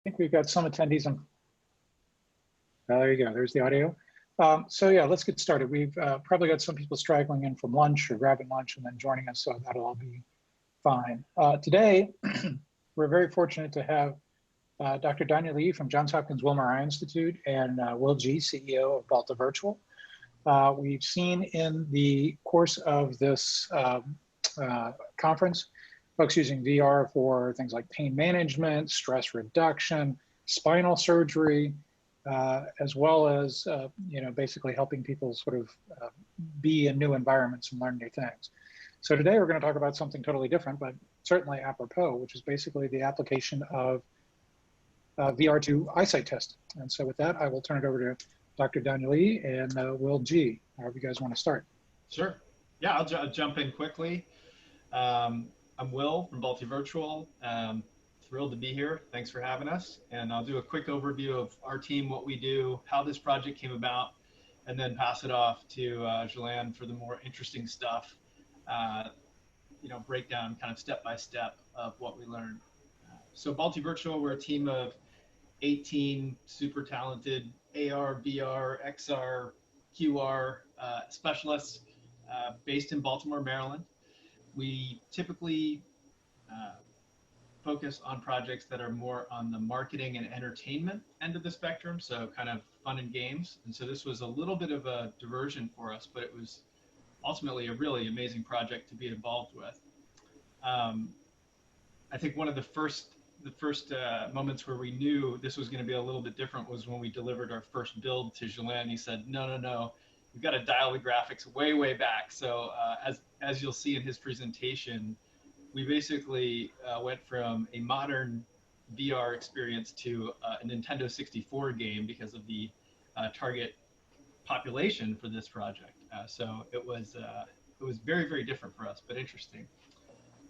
think we've got some attendees on. There you go. There's the audio. So yeah, let's get started. We've probably got some people straggling in from lunch or grabbing lunch and then joining us, so that'll all be fine. Today, we're very fortunate to have Dr. Danya Lee from Johns Hopkins Wilmer Eye Institute and Will G, CEO of Balta Virtual. We've seen in the course of this conference, folks using VR for things like pain management, stress reduction, spinal surgery, as well as basically helping people sort of be in new environments and learn new things. So today we're going to talk about something totally different, but certainly apropos, which is basically the application of VR to eyesight testing. And so with that, I will turn it over to Dr. Danya Lee and Will G, however you guys want to start. Sure. Yeah, I'll jump in quickly. I'm Will from Balta Virtual. Thrilled to be here. Thanks for having us. And I'll do a quick overview of our team, what we do, how this project came about, and then pass it off to Jolene for the more interesting stuff, break down kind of step by step of what we learned. So Balta Virtual, we're a team of 18 super talented AR, VR, XR, QR specialists based in Baltimore, Maryland. We typically focus on projects that are more on the marketing and entertainment end of the spectrum, so kind of fun and games. And so this was a little bit of a diversion for us, but it was ultimately a really amazing project to be involved with. I think one of the first moments where we knew this was going to be a little bit different was when we delivered our first build to Jolene. He said, no, we've got to dial the graphics way back. So as you'll see in his presentation, we basically went from a modern VR experience to a Nintendo 64 game because of the target population for this project. So it was very, very different for us, but interesting.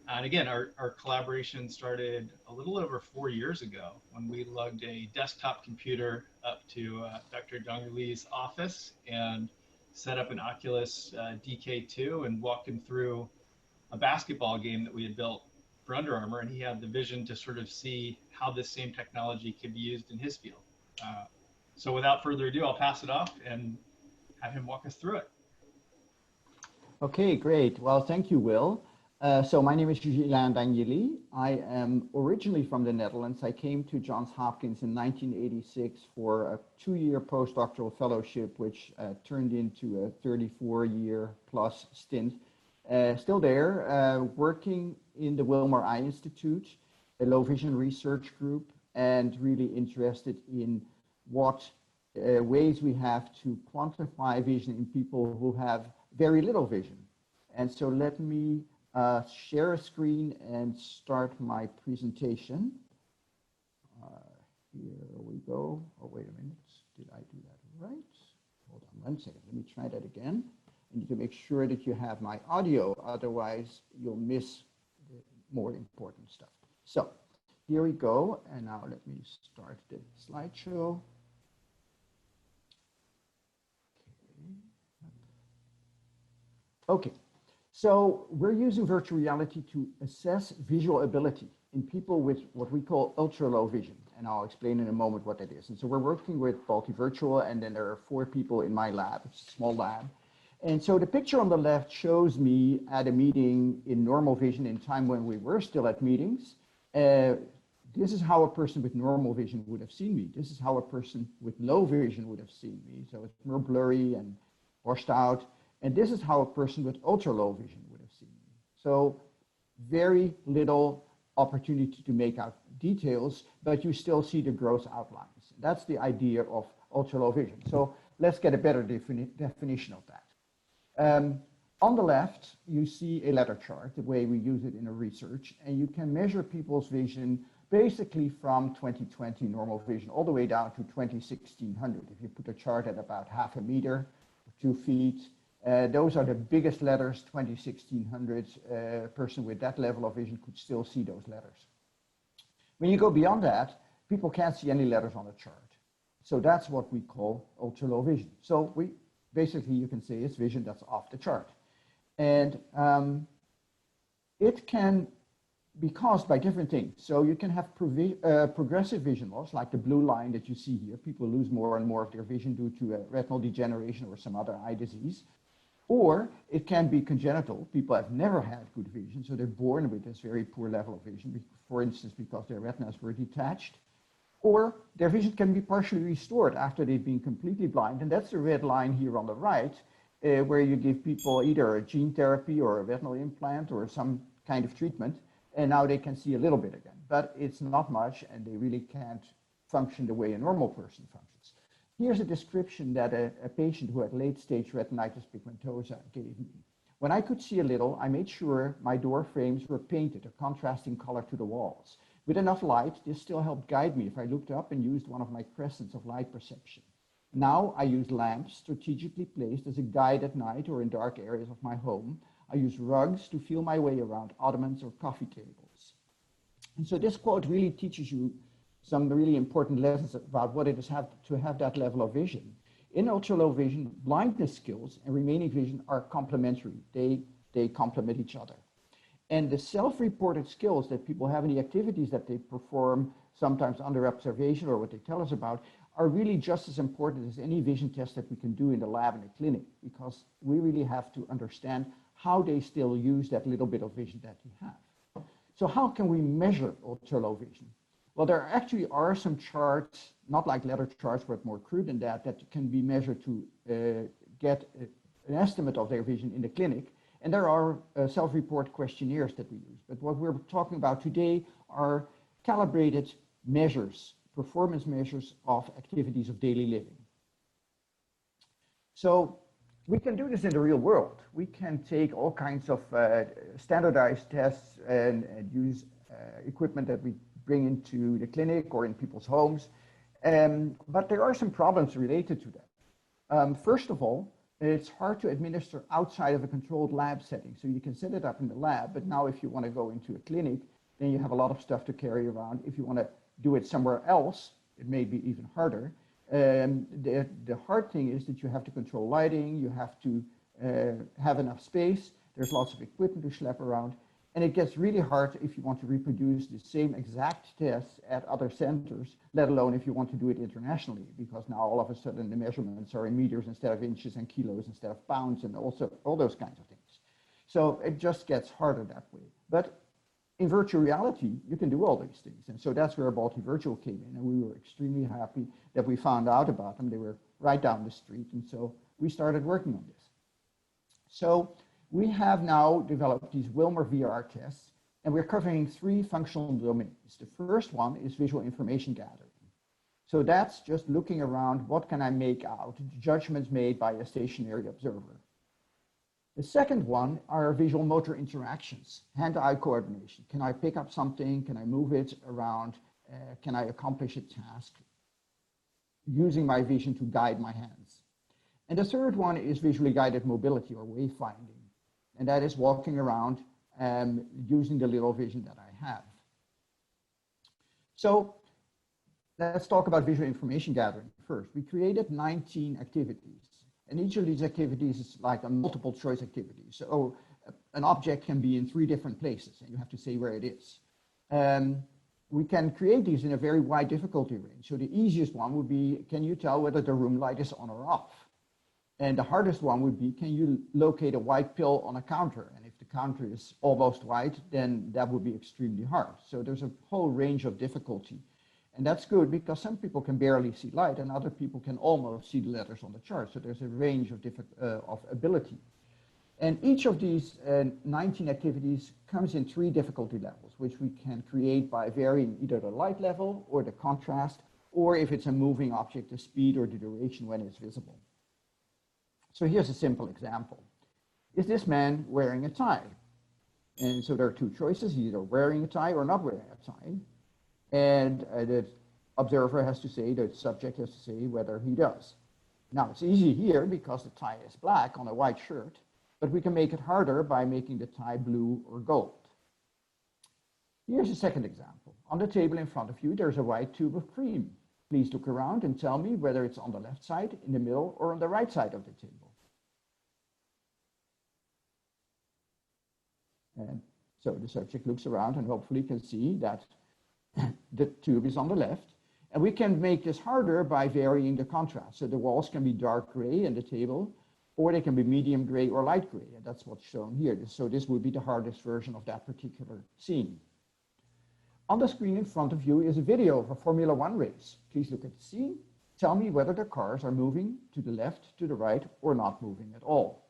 And again, our collaboration started a little over 4 years ago when we lugged a desktop computer up to Dr. Danya Lee's office and set up an Oculus DK2 and walked him through a basketball game that we had built for Under Armour, and he had the vision to sort of see how this same technology could be used in his field. So without further ado, I'll pass it off and have him walk us through it. Okay, great. Well, thank you, Will. So my name is Danya Lee. I am originally from the Netherlands. I came to Johns Hopkins in 1986 for a 2-year postdoctoral fellowship, which turned into a 34-year plus stint. Still there, working in the Wilmer Eye Institute, a low vision research group, and really interested in what ways we have to quantify vision in people who have very little vision. And so let me share a screen and start my presentation. Here we go. Oh, wait a minute. Did I do that right? Hold on 1 second. Let me try that again. I need to make sure that you have my audio, otherwise you'll miss the more important stuff. So here we go, and now let me start the slideshow. Okay, so we're using virtual reality to assess visual ability in people with what we call ultra low vision, and I'll explain in a moment what that is. And so we're working with Balta Virtual, and then there are 4 people in my lab. It's a small lab. And so the picture on the left shows me at a meeting in normal vision in time when we were still at meetings. This is how a person with normal vision would have seen me. This is how a person with low vision would have seen me. So it's more blurry and washed out. And this is how a person with ultra low vision would have seen me. So very little opportunity to make out details, but you still see the gross outlines. That's the idea of ultra low vision. So let's get a better definition of that. On the left, you see a letter chart, the way we use it in a research, and you can measure people's vision basically from 20/20 normal vision all the way down to 20/1600. If you put a chart at about 0.5 meter, 2 feet, those are the biggest letters, 20/1600. A person with that level of vision could still see those letters. When you go beyond that, people can't see any letters on the chart. So that's what we call ultra low vision. So basically, you can say it's vision that's off the chart. And it can be caused by different things. So you can have progressive vision loss, like the blue line that you see here. People lose more and more of their vision due to retinal degeneration or some other eye disease. Or it can be congenital. People have never had good vision, so they're born with this very poor level of vision, for instance, because their retinas were detached. Or their vision can be partially restored after they've been completely blind. And that's the red line here on the right, where you give people either a gene therapy or a retinal implant or some kind of treatment, and now they can see a little bit again. But it's not much, and they really can't function the way a normal person functions. Here's a description that a patient who had late-stage retinitis pigmentosa gave me. When I could see a little, I made sure my door frames were painted a contrasting color to the walls. With enough light, this still helped guide me if I looked up and used one of my crescents of light perception. Now I use lamps strategically placed as a guide at night or in dark areas of my home. I use rugs to feel my way around ottomans or coffee tables. And so this quote really teaches you some really important lessons about what it is to have that level of vision. In ultra-low vision, blindness skills and remaining vision are complementary. They complement each other. And the self-reported skills that people have in the activities that they perform, sometimes under observation or what they tell us about, are really just as important as any vision test that we can do in the lab in the clinic, because we really have to understand how they still use that little bit of vision that they have. So how can we measure ultra-low vision? Well, there actually are some charts, not like letter charts, but more crude than that, that can be measured to get an estimate of their vision in the clinic. And there are self-report questionnaires that we use. But what we're talking about today are calibrated measures, performance measures of activities of daily living. So we can do this in the real world. We can take all kinds of standardized tests and use equipment that we bring into the clinic or in people's homes. But there are some problems related to that. First of all, it's hard to administer outside of a controlled lab setting. So you can set it up in the lab, but now if you want to go into a clinic, then you have a lot of stuff to carry around. If you want to do it somewhere else, it may be even harder. The hard thing is that you have to control lighting, you have to have enough space, there's lots of equipment to schlep around, and it gets really hard if you want to reproduce the same exact tests at other centers, let alone if you want to do it internationally, because now all of a sudden the measurements are in meters instead of inches and kilos instead of pounds and also all those kinds of things. So it just gets harder that way. But in virtual reality, you can do all these things. And so that's where Balti Virtual came in. And we were extremely happy that we found out about them. They were right down the street. And so we started working on this. So we have now developed these Wilmer VR tests, and we're covering 3 functional domains. The first one is visual information gathering. So that's just looking around, what can I make out, judgments made by a stationary observer. The second one are visual motor interactions, hand-eye coordination. Can I pick up something? Can I move it around? Can I accomplish a task using my vision to guide my hands? And the third one is visually guided mobility or wayfinding. And that is walking around using the little vision that I have. So let's talk about visual information gathering first. We created 19 activities. And each of these activities is like a multiple choice activity. So an object can be in 3 different places and you have to say where it is. We can create these in a very wide difficulty range. So the easiest one would be, can you tell whether the room light is on or off? And the hardest one would be, can you locate a white pill on a counter? And if the counter is almost white, then that would be extremely hard. So there's a whole range of difficulty. And that's good because some people can barely see light and other people can almost see the letters on the chart. So there's a range of ability. And each of these 19 activities comes in 3 difficulty levels, which we can create by varying either the light level or the contrast, or if it's a moving object, the speed or the duration when it's visible. So here's a simple example. Is this man wearing a tie? And so there are 2 choices, either wearing a tie or not wearing a tie. And the observer has to say, the subject has to say whether he does. Now it's easy here because the tie is black on a white shirt, but we can make it harder by making the tie blue or gold. Here's a second example. On the table in front of you, there's a white tube of cream. Please look around and tell me whether it's on the left side, in the middle, or on the right side of the table. And So the subject looks around and hopefully can see that the tube is on the left. And we can make this harder by varying the contrast. So the walls can be dark gray in the table, or they can be medium gray or light gray. And that's what's shown here. So this would be the hardest version of that particular scene. On the screen in front of you is a video of a Formula One race. Please look at the scene. Tell me whether the cars are moving to the left, to the right, or not moving at all.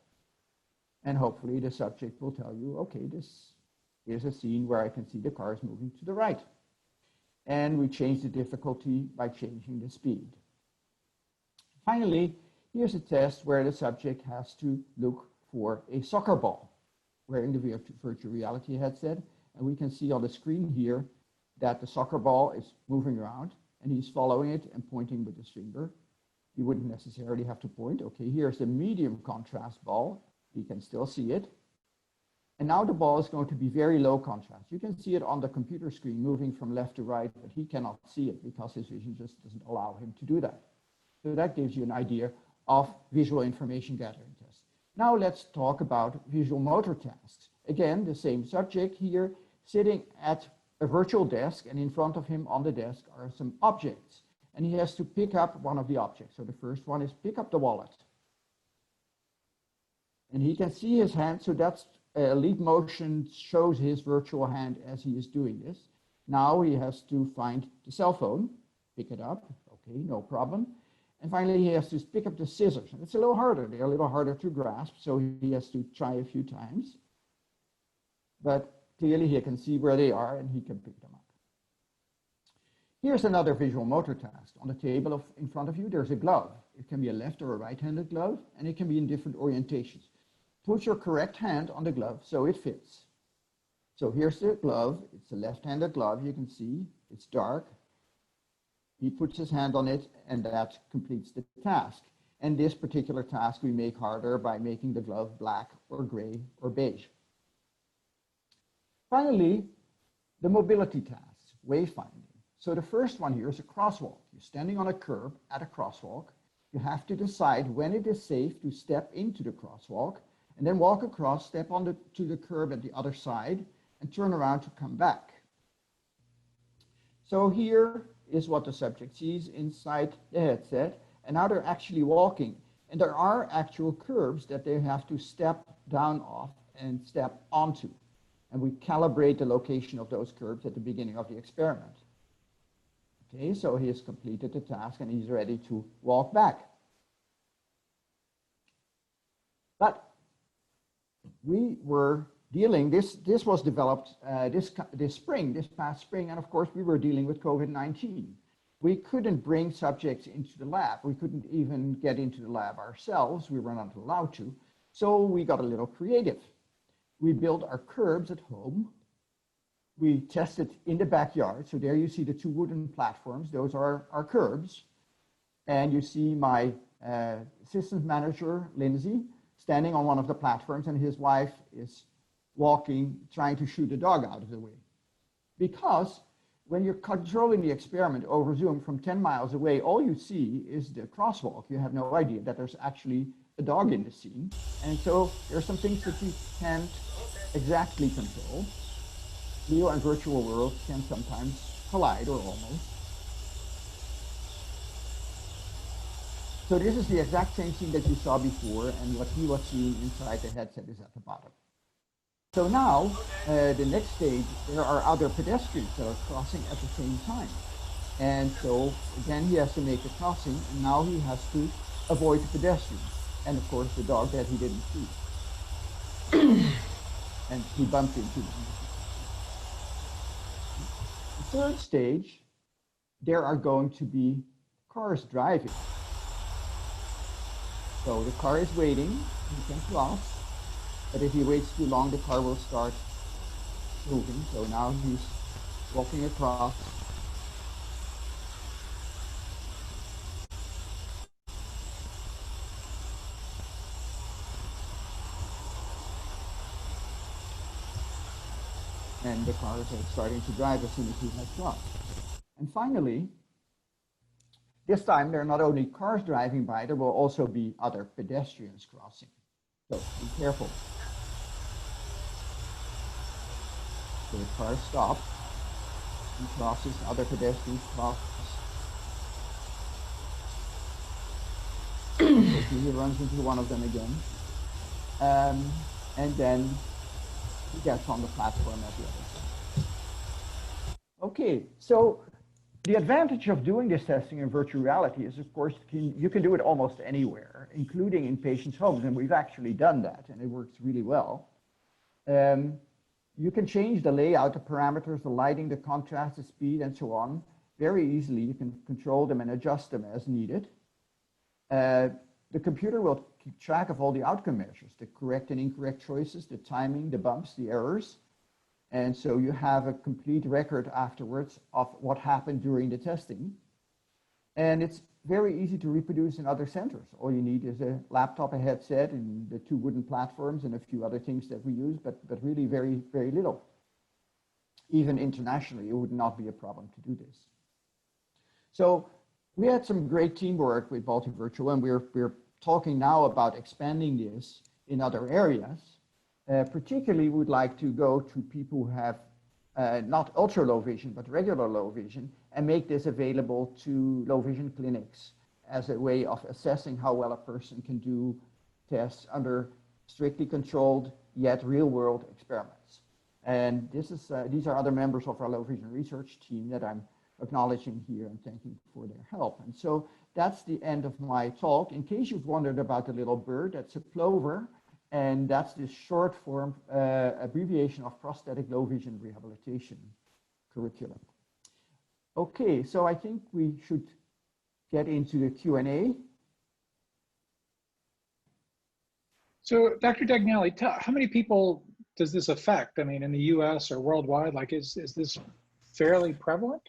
And hopefully the subject will tell you, okay, this is a scene where I can see the cars moving to the right. And we change the difficulty by changing the speed. Finally, here's a test where the subject has to look for a soccer ball wearing the virtual reality headset. And we can see on the screen here that the soccer ball is moving around and he's following it and pointing with his finger. You wouldn't necessarily have to point. Okay, here's the medium contrast ball. You can still see it. And now the ball is going to be very low contrast. You can see it on the computer screen moving from left to right, but he cannot see it because his vision just doesn't allow him to do that. So that gives you an idea of visual information gathering tests. Now let's talk about visual motor tasks. Again, the same subject here sitting at a virtual desk, and in front of him on the desk are some objects. And he has to pick up one of the objects. So the first one is pick up the wallet. And he can see his hand, so that's lead motion shows his virtual hand as he is doing this. Now he has to find the cell phone, pick it up, okay, no problem. And finally he has to pick up the scissors. And it's a little harder, they're a little harder to grasp, so he has to try a few times. But clearly he can see where they are and he can pick them up. Here's another visual motor task. On the table in front of you, there's a glove. It can be a left or a right-handed glove, and it can be in different orientations. Put your correct hand on the glove so it fits. So here's the glove. It's a left-handed glove. You can see it's dark. He puts his hand on it and that completes the task. And this particular task we make harder by making the glove black or gray or beige. Finally, the mobility tasks, wayfinding. So the first one here is a crosswalk. You're standing on a curb at a crosswalk. You have to decide when it is safe to step into the crosswalk and then walk across, step to the curb at the other side, and turn around to come back. So here is what the subject sees inside the headset, and now they're actually walking. And there are actual curbs that they have to step down off and step onto. And we calibrate the location of those curbs at the beginning of the experiment. Okay, so he has completed the task and he's ready to walk back. But we were dealing, this was developed this past spring, and of course we were dealing with COVID-19. We couldn't bring subjects into the lab. We couldn't even get into the lab ourselves. We were not allowed to. So we got a little creative. We built our curbs at home. We tested in the backyard. So there you see the two wooden platforms. Those are our curbs. And you see my assistant manager, Lindsay, standing on one of the platforms, and his wife is walking, trying to shoot a dog out of the way. Because when you're controlling the experiment over Zoom from 10 miles away, all you see is the crosswalk. You have no idea that there's actually a dog in the scene. And so there are some things that you can't exactly control. Real and virtual worlds can sometimes collide, or almost. So this is the exact same scene that you saw before, and what he was seeing inside the headset is at the bottom. So now, the next stage, there are other pedestrians that are crossing at the same time. And so, again, he has to make a crossing, and now he has to avoid the pedestrians. And of course, the dog that he didn't see. And he bumped into them. The third stage, there are going to be cars driving. So the car is waiting, he can cross, but if he waits too long, the car will start moving. So now he's walking across. And the car is starting to drive as soon as he has crossed. And finally, this time, there are not only cars driving by, there will also be other pedestrians crossing. So be careful. So the car stops, he crosses, other pedestrians cross. He runs into one of them again. And then he gets on the platform at the other side. Okay, so the advantage of doing this testing in virtual reality is, of course, you can do it almost anywhere, including in patients' homes, and we've actually done that, and it works really well. You can change the layout, the parameters, the lighting, the contrast, the speed, and so on, very easily. You can control them and adjust them as needed. The computer will keep track of all the outcome measures, the correct and incorrect choices, the timing, the bumps, the errors. And so you have a complete record afterwards of what happened during the testing. And it's very easy to reproduce in other centers. All you need is a laptop, a headset, and the 2 wooden platforms and a few other things that we use, but really very, very little. Even internationally, it would not be a problem to do this. So we had some great teamwork with Balti Virtual, and we're talking now about expanding this in other areas. Particularly, we would like to go to people who have not ultra low vision, but regular low vision, and make this available to low vision clinics as a way of assessing how well a person can do tests under strictly controlled yet real world experiments. And these are other members of our low vision research team that I'm acknowledging here and thanking for their help. And so that's the end of my talk. In case you've wondered about the little bird, that's a plover. And that's this short form abbreviation of prosthetic low vision rehabilitation curriculum. Okay, so I think we should get into the Q&A. So Dr. Dagnelli, how many people does this affect? I mean, in the US or worldwide, like is this fairly prevalent?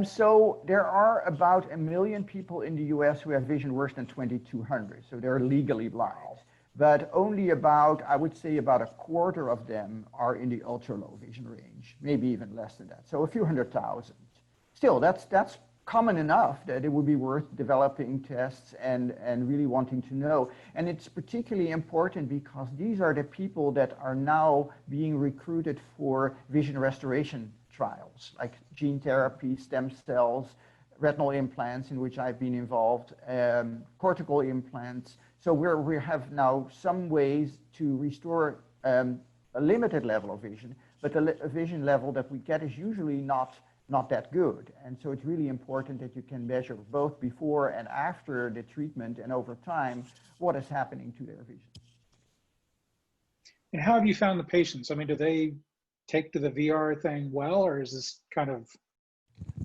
So there are about 1 million people in the US who have vision worse than 2200. So they're legally blind. But only about, I would say about 1/4 of them are in the ultra low vision range, maybe even less than that. So a few 100,000. Still, that's common enough that it would be worth developing tests and really wanting to know. And it's particularly important because these are the people that are now being recruited for vision restoration trials, like gene therapy, stem cells, retinal implants, in which I've been involved, cortical implants. So we have now some ways to restore a limited level of vision, but the vision level that we get is usually not that good. And so it's really important that you can measure both before and after the treatment and over time what is happening to their vision. And how have you found the patients? I mean, do they take to the VR thing well, or is this kind of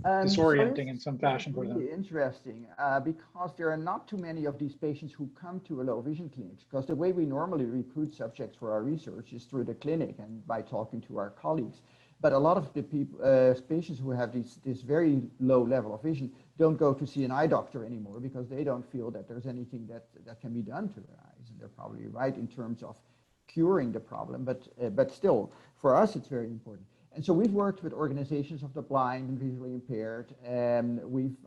disorienting in some fashion for them? Really interesting because there are not too many of these patients who come to a low vision clinic, because the way we normally recruit subjects for our research is through the clinic and by talking to our colleagues. But a lot of the people, patients who have this very low level of vision don't go to see an eye doctor anymore because they don't feel that there's anything that can be done to their eyes. And they're probably right in terms of curing the problem, but still, for us, it's very important. And so we've worked with organizations of the blind and visually impaired, and we've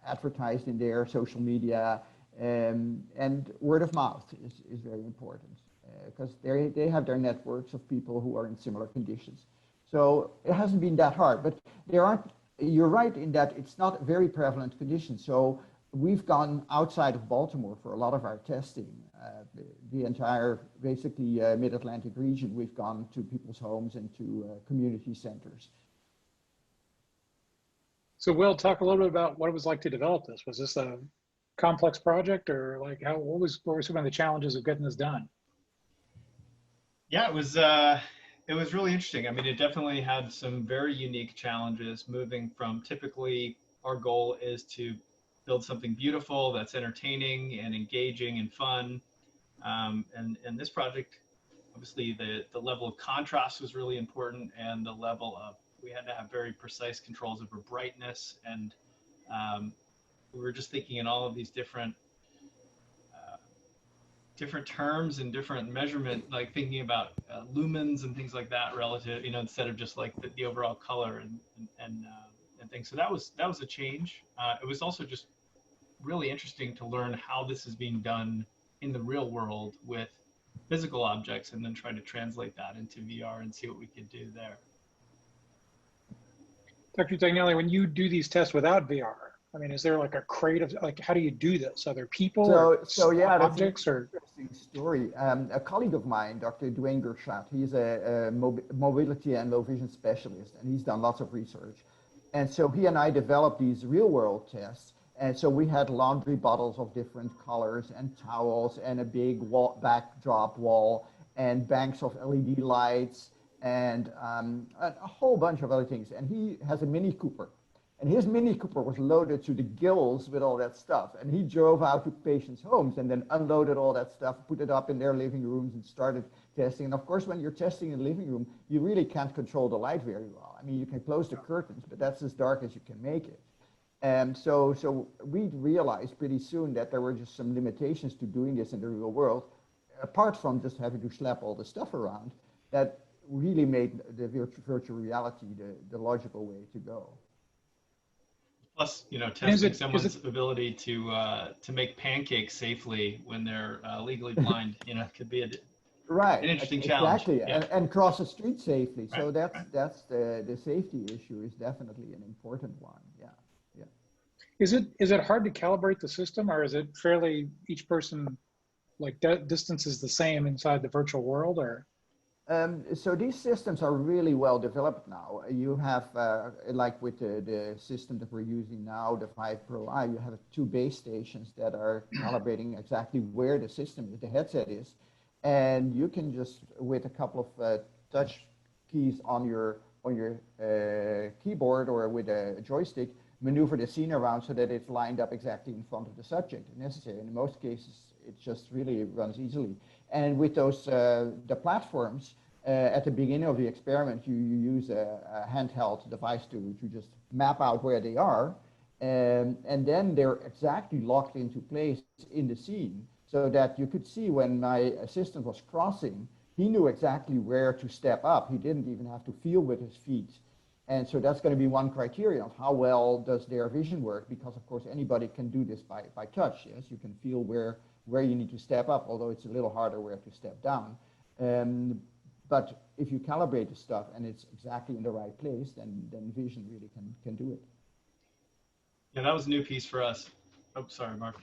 advertised in their social media, and word of mouth is very important because they have their networks of people who are in similar conditions. So it hasn't been that hard, but there aren't, you're right in that it's not a very prevalent condition. So we've gone outside of Baltimore for a lot of our testing. The entire, basically, mid-Atlantic region, we've gone to people's homes and to community centers. So Will, talk a little bit about what it was like to develop this. Was this a complex project, or like what were some of the challenges of getting this done? Yeah, it was really interesting. I mean, it definitely had some very unique challenges, moving from typically our goal is to build something beautiful that's entertaining and engaging and fun. And this project, obviously the level of contrast was really important, and the level of, we had to have very precise controls over brightness, and we were just thinking in all of these different terms and different measurement, like thinking about lumens and things like that relative, instead of just like the overall color and things. So that was a change. It was also just really interesting to learn how this is being done in the real world with physical objects, and then try to translate that into VR and see what we could do there. Dr. Daniele, when you do these tests without VR, I mean, is there like a creative, like, how do you do this? Are there people So yeah, that's an objects or? interesting story. A colleague of mine, Dr. Dwayne Gershot, he's a mobility and low vision specialist, and he's done lots of research. And so he and I developed these real world tests. And so we had laundry bottles of different colors and towels and a big wall, backdrop wall and banks of LED lights and a whole bunch of other things. And he has a Mini Cooper. And his Mini Cooper was loaded to the gills with all that stuff. And he drove out to patients' homes and then unloaded all that stuff, put it up in their living rooms and started testing. And of course, when you're testing in the living room, you really can't control the light very well. I mean, you can close the curtains, but that's as dark as you can make it. And so we realized pretty soon that there were just some limitations to doing this in the real world, apart from just having to slap all the stuff around, that really made the virtual reality the logical way to go. Plus, you know, testing someone's ability to make pancakes safely when they're legally blind, you know, could be an interesting challenge. Exactly, yeah. and cross the street safely. Right, So that's the safety issue is definitely an important one. Yeah. Is it hard to calibrate the system, or is it fairly each person like distance is the same inside the virtual world, or? So these systems are really well developed now. You have, like with the system that we're using now, the Vive Pro Eye, you have 2 base stations that are calibrating exactly where the system is, the headset is. And you can just, with a couple of touch keys on your keyboard or with a joystick, maneuver the scene around so that it's lined up exactly in front of the subject if necessary. In most cases, it just really runs easily. And with those, the platforms, at the beginning of the experiment, you use a handheld device to just map out where they are. And then they're exactly locked into place in the scene so that you could see when my assistant was crossing, he knew exactly where to step up. He didn't even have to feel with his feet. And so that's going to be one criterion of how well does their vision work, because of course anybody can do this by touch. Yes, you can feel where you need to step up, although it's a little harder where to step down. But if you calibrate the stuff and it's exactly in the right place, then vision really can do it. Yeah, that was a new piece for us. Oh, sorry, Mark.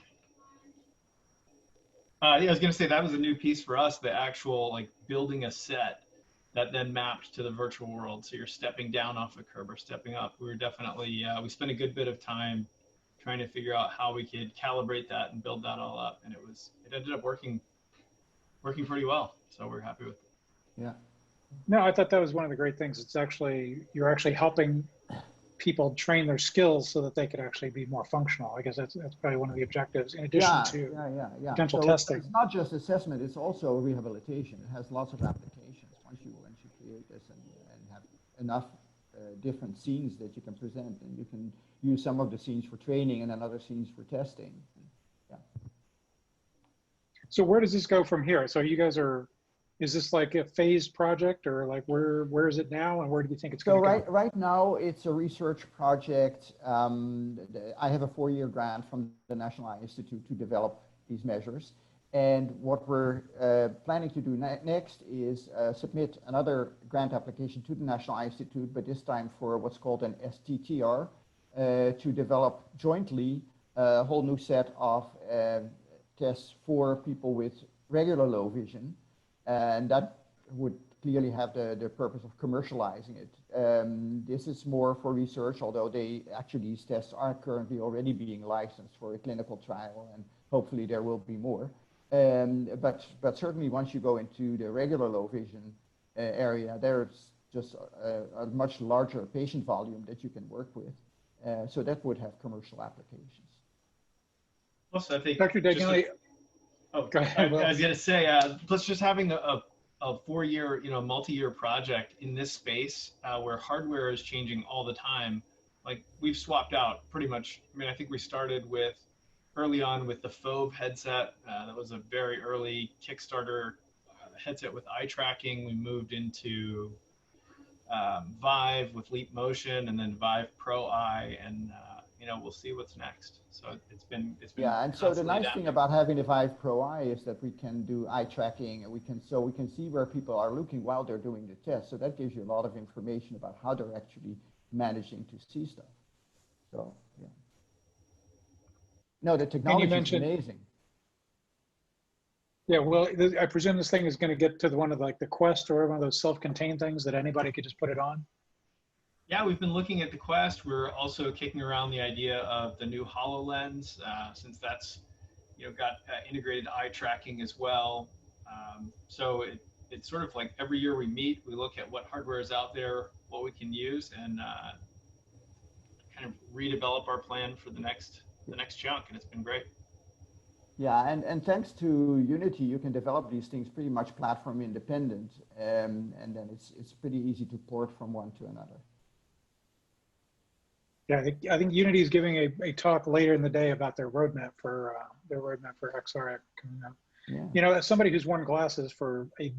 Yeah, I was going to say that was a new piece for us, the actual like building a set that then mapped to the virtual world. So you're stepping down off a curb or stepping up. We were definitely, we spent a good bit of time trying to figure out how we could calibrate that and build that all up. And it ended up working pretty well. So we're happy with it. Yeah. No, I thought that was one of the great things. It's actually, you're actually helping people train their skills so that they could actually be more functional. I guess that's probably one of the objectives in addition to potential testing. It's not just assessment, it's also rehabilitation. It has lots of applications once you create this and have enough different scenes that you can present, and you can use some of the scenes for training and then other scenes for testing. Yeah. So where does this go from here? So you guys is this like a phased project, or like where is it now, and where do you think it's going to go? Right now it's a research project. I have a 4-year grant from the National Eye Institute to develop these measures. And what we're planning to do next is submit another grant application to the National Eye Institute, but this time for what's called an STTR, to develop jointly a whole new set of tests for people with regular low vision. And that would clearly have the purpose of commercializing it. This is more for research, although these tests are currently already being licensed for a clinical trial, and hopefully there will be more. But certainly once you go into the regular low vision area, there's just a much larger patient volume that you can work with. So that would have commercial applications. Also, I think Dr. Daniele, go ahead. I was going to say, plus just having a 4-year, multi-year project in this space where hardware is changing all the time. Like we've swapped out pretty much. I mean, I think we started early on with the Fove headset. That was a very early Kickstarter headset with eye tracking. We moved into Vive with Leap Motion, and then Vive Pro Eye, and we'll see what's next. So it's been yeah. And so the nice thing about having the Vive Pro Eye is that we can do eye tracking, and we can see where people are looking while they're doing the test. So that gives you a lot of information about how they're actually managing to see stuff. So, yeah. No, the And you technology is mentioned, amazing. yeah, well, I presume this thing is going to get to one of like the Quest or one of those self-contained things that anybody could just put it on. Yeah, we've been looking at the Quest. We're also kicking around the idea of the new HoloLens, since that's got integrated eye tracking as well. So it's sort of like every year we meet, we look at what hardware is out there, what we can use, and kind of redevelop our plan for the next chunk, and it's been great. Yeah, and thanks to Unity, you can develop these things pretty much platform independent, and then it's pretty easy to port from one to another. Yeah, I think Unity is giving a talk later in the day about their roadmap for XR coming up. Yeah. As somebody who's worn glasses for a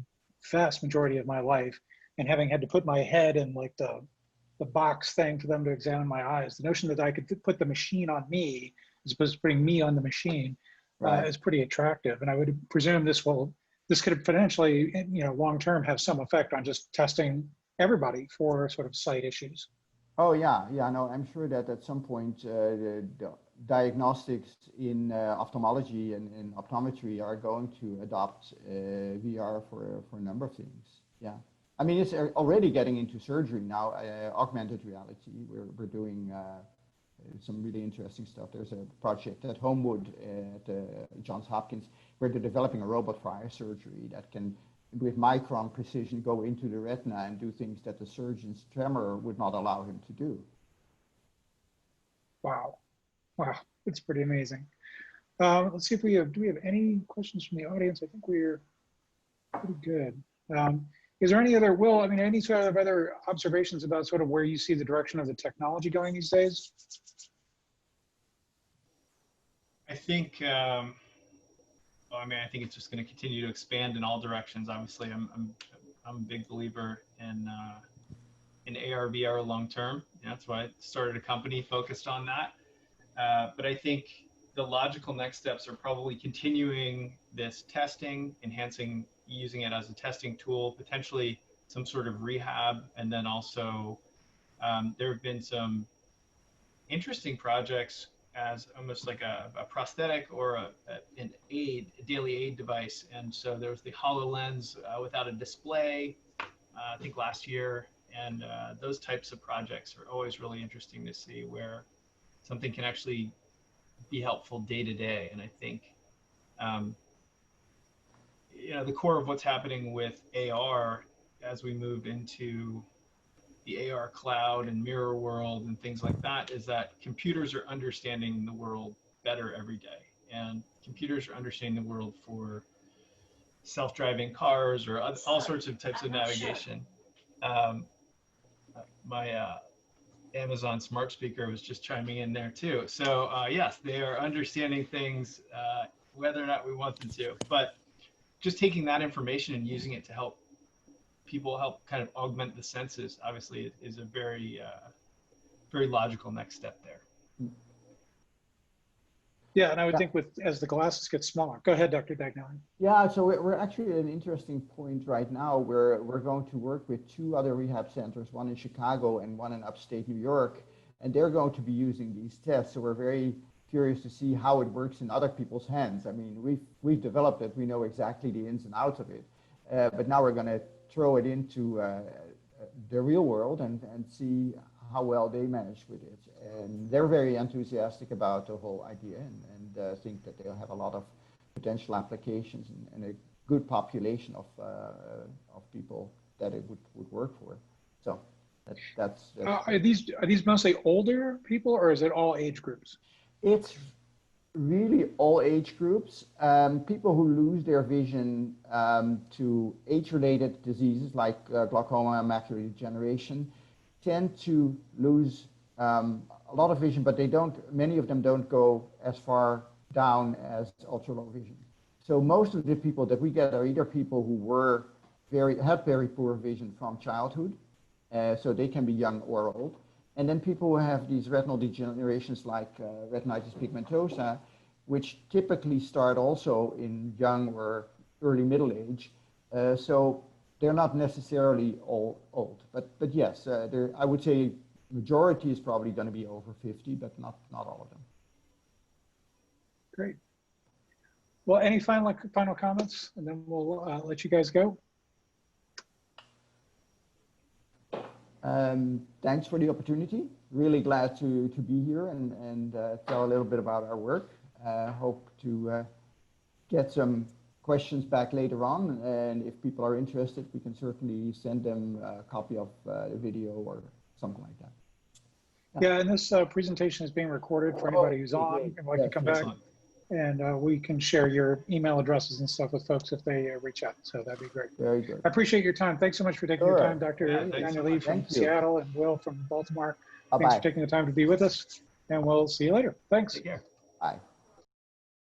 vast majority of my life, and having had to put my head in like the box thing for them to examine my eyes, the notion that I could put the machine on me as opposed to putting me on the machine is pretty attractive. And I would presume this could potentially, long term, have some effect on just testing everybody for sort of sight issues. Oh yeah, no, I'm sure that at some point the diagnostics in ophthalmology and in optometry are going to adopt VR for a number of things. Yeah, I mean it's already getting into surgery now. Augmented reality. We're doing some really interesting stuff. There's a project at Homewood at Johns Hopkins where they're developing a robot for eye surgery that can, with micron precision, go into the retina and do things that the surgeon's tremor would not allow him to do. Wow, it's pretty amazing. Let's see if do we have any questions from the audience? I think we're pretty good. Is there any other, Will, any sort of other observations about sort of where you see the direction of the technology going these days? I think, I think it's just going to continue to expand in all directions. Obviously, I'm a big believer in AR, VR long term. That's why I started a company focused on that. But I think the logical next steps are probably continuing this testing, enhancing, using it as a testing tool, potentially some sort of rehab, and then also there have been some interesting projects as almost like a prosthetic or an aid, a daily aid device. And so there was the HoloLens without a display, I think last year. And those types of projects are always really interesting to see where something can actually be helpful day to day. And I think, the core of what's happening with AR as we move into the AR cloud and mirror world and things like that is that computers are understanding the world better every day. And computers are understanding the world for self-driving cars or all sorts of types of navigation. My Amazon smart speaker was just chiming in there too. So yes, they are understanding things whether or not we want them to. But just taking that information and using it to help people kind of augment the senses, obviously, is a very, very logical next step there. Yeah, and I would think as the glasses get smaller. Go ahead, Dr. Dagnelli. Yeah, so we're actually at an interesting point right now where we're going to work with two other rehab centers, one in Chicago and one in upstate New York, and they're going to be using these tests. So we're very curious to see how it works in other people's hands. I mean, we've developed it. We know exactly the ins and outs of it, but now we're going to throw it into the real world and see how well they manage with it. And they're very enthusiastic about the whole idea and think that they'll have a lot of potential applications and a good population of people that it would work for. So that's are these mostly older people, or is it all age groups? It's really all age groups. People who lose their vision to age-related diseases like glaucoma and macular degeneration tend to lose a lot of vision, but many of them don't go as far down as ultra-low vision. So most of the people that we get are either people who had very poor vision from childhood, so they can be young or old, and then people who have these retinal degenerations like retinitis pigmentosa, which typically start also in young or early middle age. So they're not necessarily all old, but yes, I would say majority is probably going to be over 50, but not all of them. Great. Well, any final comments, and then we'll let you guys go. Thanks for the opportunity. Really glad to be here and tell a little bit about our work. Hope to get some questions back later on, and if people are interested, we can certainly send them a copy of the video or something like that. Yeah, and this presentation is being recorded for anybody who's on and like to come back. And we can share your email addresses and stuff with folks if they reach out. So that'd be great. Very good. I appreciate your time. Thanks so much for taking your time, Dr. Daniel Lee from Seattle and Will from Baltimore. Thanks for taking the time to be with us, and we'll see you later. Thanks. Take care. Bye.